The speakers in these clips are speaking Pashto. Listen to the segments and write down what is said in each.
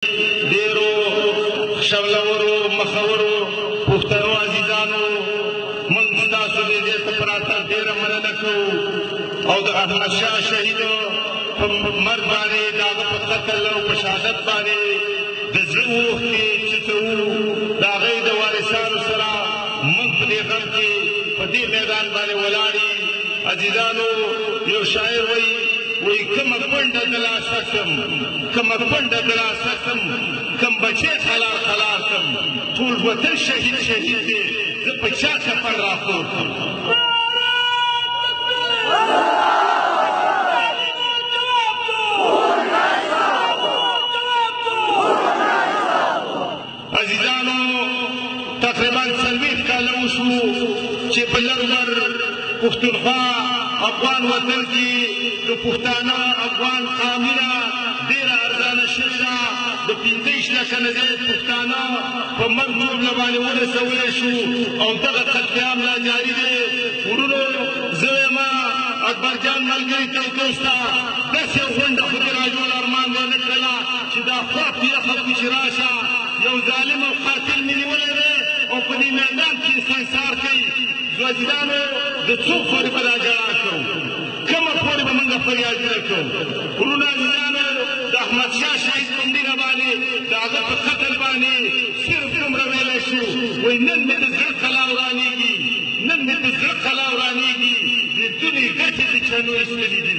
ډېرو شغلورو مخورو پښتنو عزیزانو موږ ستاسو دې ځای ته په راتګ ډېره مننه کوو او د احمدشاه شهیدو په مرګ باندې د هغه په قتل او په شهادت باندې د زړه اوښکې چیښو د هغې د وارثانو سره موږ په دې غم کې په دې میدان باندې ولاړ عزیزانو یو شاعر وایي کومه کونډه د لاسه کړم کومه کونډه د لاسه کړم کوم بچی خلار خلار کړم ټول وطن شهید شهید دی زه په چا کفن راپور کړم عزیزانو تقریبا 40 کاله وشو چې په لرغر پښتونخوا افغان وطن کې د پښتانه افغان قامونه ډېره ارزانه شوې ده د 15 لکه نه زیات پښتانه په مرګ ژوبله باندې ورسولی شو او دغه قتلعام لا جاري دی ورونو زه وایم اکبرجان ملګري ته دوسته داسې یو غونډه خو دې راجوړ ارمان ونه کړله چې دا خوا په یخه کړي چې راشه یو ظالم او قاتل مې نیولی دی او په دې میدان کې استحصار کوي عزیزانو د څو پورې به دا ژړا کوو کومه پورې به موږ فریادونه کوو وروڼه عزیزانو د احمدشاه شهید په مړینه باندې د هغه په قتل باندې صرف دومره ویلی شو وایي نن مې د زړه قلا ورانېږي نن مې د زړه قلا ورانېږي د دونې ګټې د چنو ایستلي دي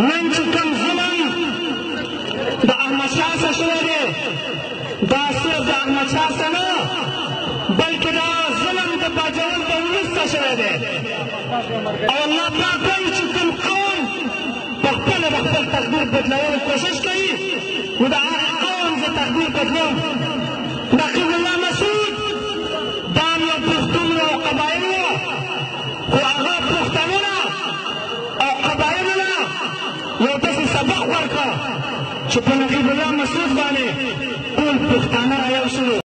نن چې کوم ظلم د احمدشاه څخه شوی دی دا صرف د احمدشاه څخه نه بلکې دا ظلم د باجوړ په وروسته شوی دی او الله پاک وایي چې کوم قوم پخپله د خپل تقدیر بدلولو کوشش کوي نو د هغه قوم زه تقدیر بدلوم نقیب الله مسعود دا هم یو پښتون او قبایل و خو هغه پښتنونه او قبایلو نه یو داسې سبق ورکړه چې په نقیب الله مسعود باندې ټول پښتانه را یو شول